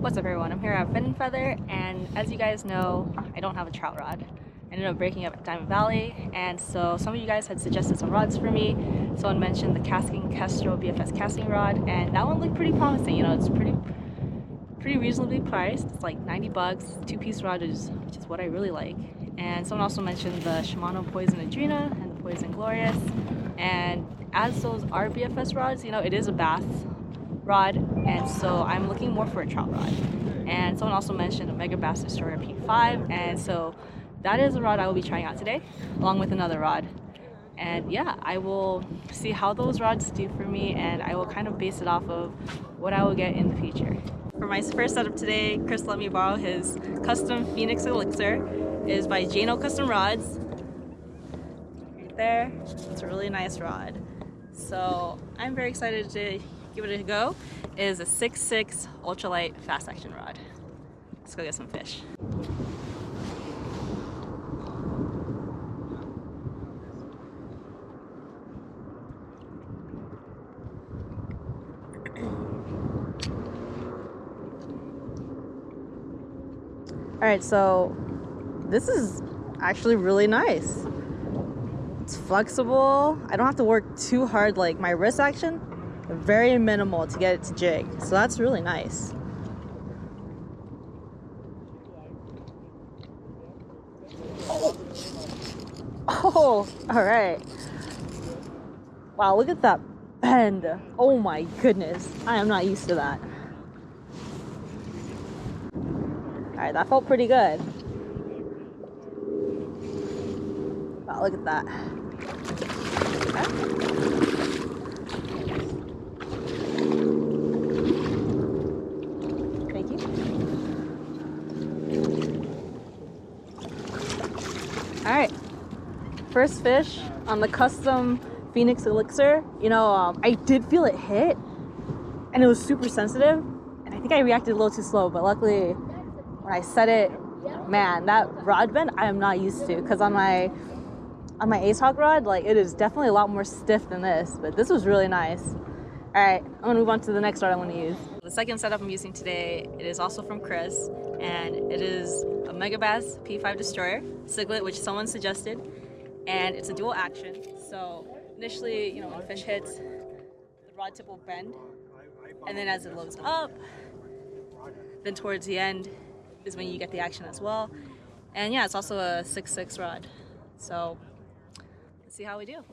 What's up everyone, I'm here at Fin and Feather, and as you guys know, I don't have a trout rod. I ended up breaking up at Diamond Valley, and so some of you guys had suggested some rods for me. Someone mentioned the Kestrel BFS casting rod, and that one looked pretty promising. You know, it's pretty reasonably priced. It's like 90 bucks, two-piece rod, which is what I really like. And someone also mentioned the Shimano Poison Adrena and the Poison Glorious, and as those are BFS rods, you know, it is a bass rod, and so I'm looking more for a trout rod. And someone also mentioned a Megabass Destroyer P5, and so that is a rod I will be trying out today along with another rod. And yeah, I will see how those rods do for me, and I will kind of base it off of what I will get in the future. For my first setup today, Chris let me borrow his Custom Phenix Elixir. It is by Jano Custom Rods. Right there, it's a really nice rod. So I'm very excited to give it a go. It is a 6'6" ultralight fast action rod. Let's go get some fish. All right, so this is actually really nice. It's flexible. I don't have to work too hard, like my wrist action, very minimal to get it to jig. So that's really nice. Oh, all right. Wow, look at that bend. Oh my goodness. I am not used to that. All right, that felt pretty good. Wow, look at that. Okay. Thank you. All right, first fish on the Custom Phenix Elixir. You know, I did feel it hit, and it was super sensitive, and I think I reacted a little too slow, but luckily when I set it, man, that rod bend I am not used to, because on my Ace Hawk rod, like, it is definitely a lot more stiff than this, but this was really nice. All right, I'm gonna move on to the next rod I want to use. The second setup I'm using today, it is also from Chris, and it is a Megabass P5 Destroyer Siglett, which someone suggested, and it's a dual action. So initially, you know, when fish hits, the rod tip will bend, and then as it loads up, then towards the end is when you get the action as well. And yeah, it's also a 6'6" rod. So let's see how we do.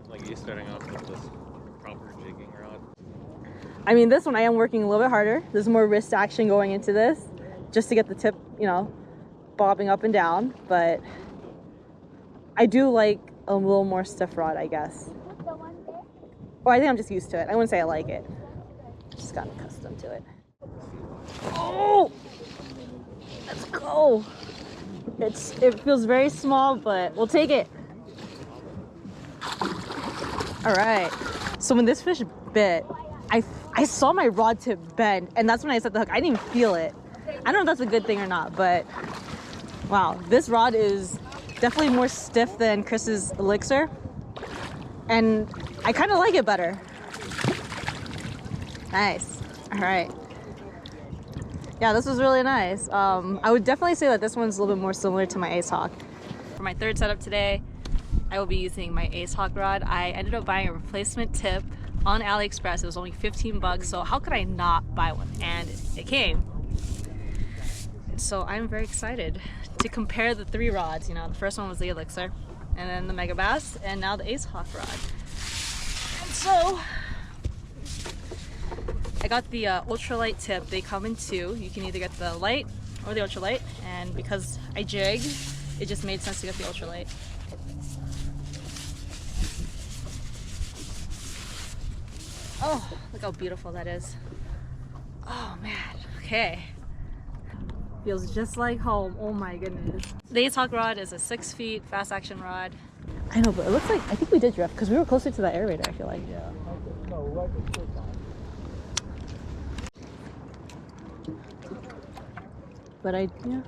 Like you starting off with this proper jigging rod? I mean, this one I am working a little bit harder. There's more wrist action going into this just to get the tip, you know, bobbing up and down. But I do like a little more stiff rod, I guess. Or I think I'm just used to it. I wouldn't say I like it. Just got accustomed to it. Oh! Let's go! It feels very small, but we'll take it. All right, so when this fish bit, I saw my rod tip bend, and that's when I set the hook. I didn't even feel it. I don't know if that's a good thing or not, but wow, this rod is definitely more stiff than Chris's Elixir, and I kind of like it better. Nice. All right. Yeah, this was really nice. I would definitely say that this one's a little bit more similar to my Ace Hawk. For my third setup today, I will be using my Ace Hawk rod. I ended up buying a replacement tip on AliExpress. It was only 15 bucks, so how could I not buy one? And it came. And so I'm very excited to compare the three rods. You know, the first one was the Elixir, and then the Megabass, and now the Ace Hawk rod. And so I got the ultralight tip. They come in two. You can either get the light or the ultralight, and because I jig, it just made sense to get the ultralight. Oh, look how beautiful that is. Oh man, okay. Feels just like home, oh my goodness. The Ace Hawk rod is a 6 feet fast action rod. I know, but it looks like, I think we did drift because we were closer to that aerator, I feel like. Yeah. No, right before time. But yeah.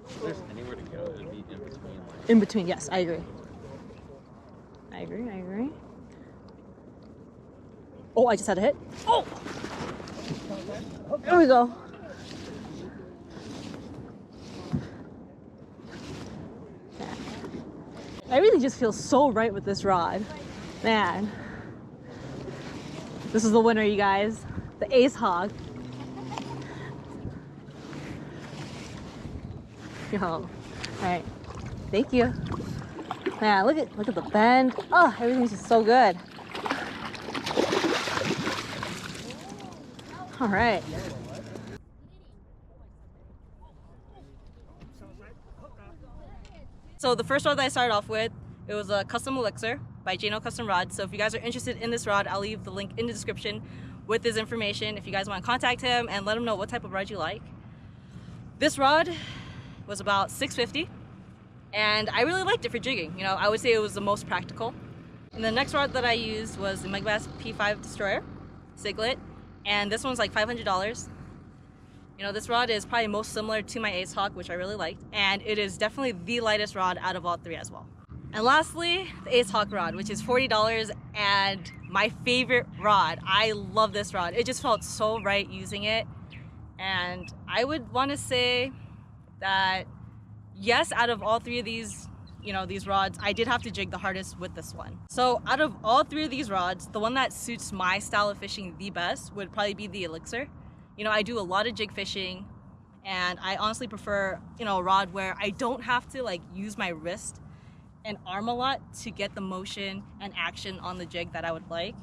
If there's anywhere to go, it'd be in between. Like... In between, yes, I agree. I agree. Oh, I just had a hit. Oh! There we go. Everything just feels so right with this rod. Man. This is the winner, you guys. The Ace Hog. Yo. Alright. Thank you. Man, look at the bend. Oh, everything's just so good. Alright. So the first rod that I started off with, it was a Custom Elixir by Jano Custom Rods. So if you guys are interested in this rod, I'll leave the link in the description with his information if you guys want to contact him and let him know what type of rod you like. This rod was about $650 and I really liked it for jigging. You know, I would say it was the most practical. And the next rod that I used was the Megabass P5 Destroyer Siglett, and this one's like $500. You know, this rod is probably most similar to my Ace Hawk, which I really liked, and it is definitely the lightest rod out of all three as well. And lastly, the Ace Hawk rod, which is $40 and my favorite rod. I love this rod. It just felt so right using it. And I would want to say that yes, out of all three of these, you know, these rods, I did have to jig the hardest with this one. So out of all three of these rods, the one that suits my style of fishing the best would probably be the Elixir. You know, I do a lot of jig fishing and I honestly prefer, you know, a rod where I don't have to like use my wrist and arm a lot to get the motion and action on the jig that I would like.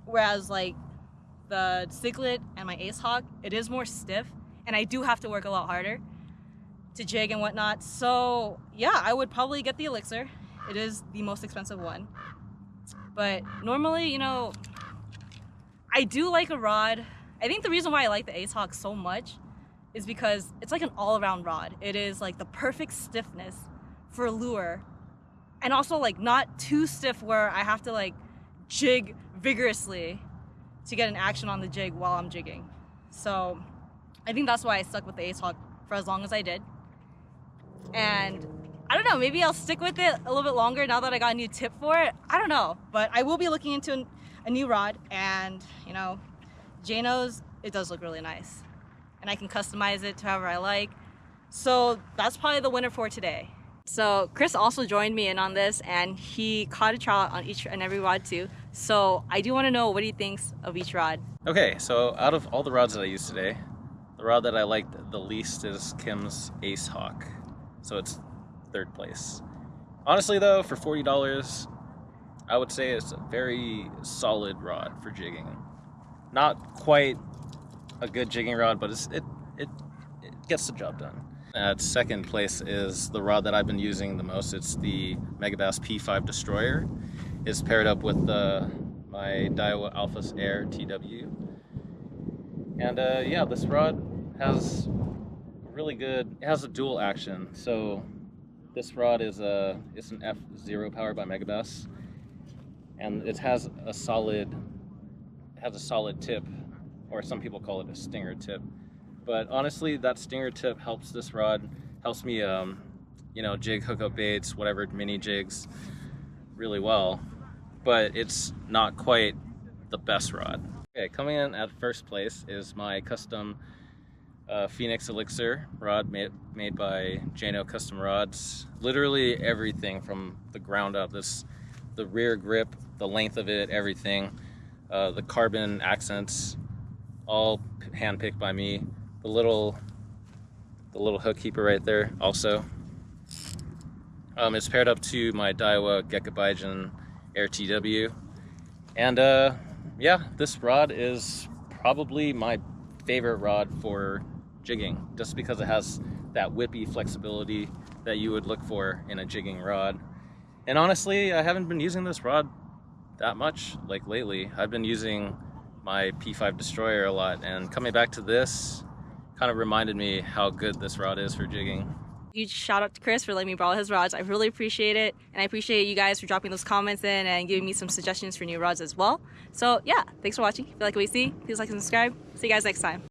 Whereas like the Siglett and my Ace Hawk, it is more stiff and I do have to work a lot harder to jig and whatnot. So yeah, I would probably get the Elixir. It is the most expensive one. But normally, you know, I do like a rod. I think the reason why I like the Ace Hawk so much is because it's like an all-around rod. It is like the perfect stiffness for a lure and also like not too stiff where I have to like jig vigorously to get an action on the jig while I'm jigging. So I think that's why I stuck with the Ace Hawk for as long as I did. And I don't know, maybe I'll stick with it a little bit longer now that I got a new tip for it. I don't know, but I will be looking into a new rod, and you know, Jano's, it does look really nice. And I can customize it to however I like. So that's probably the winner for today. So Chris also joined me in on this and he caught a trout on each and every rod too. So I do want to know what he thinks of each rod. Okay, so out of all the rods that I used today, the rod that I liked the least is Kim's Ace Hawk. So it's third place. Honestly though, for $40, I would say it's a very solid rod for jigging. Not quite a good jigging rod, but it gets the job done. At second place is the rod that I've been using the most. It's the Megabass P5 Destroyer. It's paired up with my Daiwa Alphas Air TW. And yeah, this rod has really good, it has a dual action. So this rod is it's an F0 powered by Megabass. And it has a solid tip, or some people call it a stinger tip. But honestly, that stinger tip helps this rod, helps me, you know, jig hookup baits, whatever, mini jigs, really well. But it's not quite the best rod. Okay, coming in at first place is my Custom Phenix Elixir rod made by Jano Custom Rods. Literally everything from the ground up. The rear grip, the length of it, everything. The carbon accents, all hand-picked by me. The little hook keeper right there also. It's paired up to my Daiwa Gekkabijin Air TW. And yeah, this rod is probably my favorite rod for jigging, just because it has that whippy flexibility that you would look for in a jigging rod. And honestly, I haven't been using this rod that much like lately. I've been using my P5 Destroyer a lot, and coming back to this kind of reminded me how good this rod is for jigging. Huge shout out to Chris for letting me borrow his rods. I really appreciate it, and I appreciate you guys for dropping those comments in and giving me some suggestions for new rods as well. So yeah, thanks for watching. If you like what you see, please like and subscribe. See you guys next time.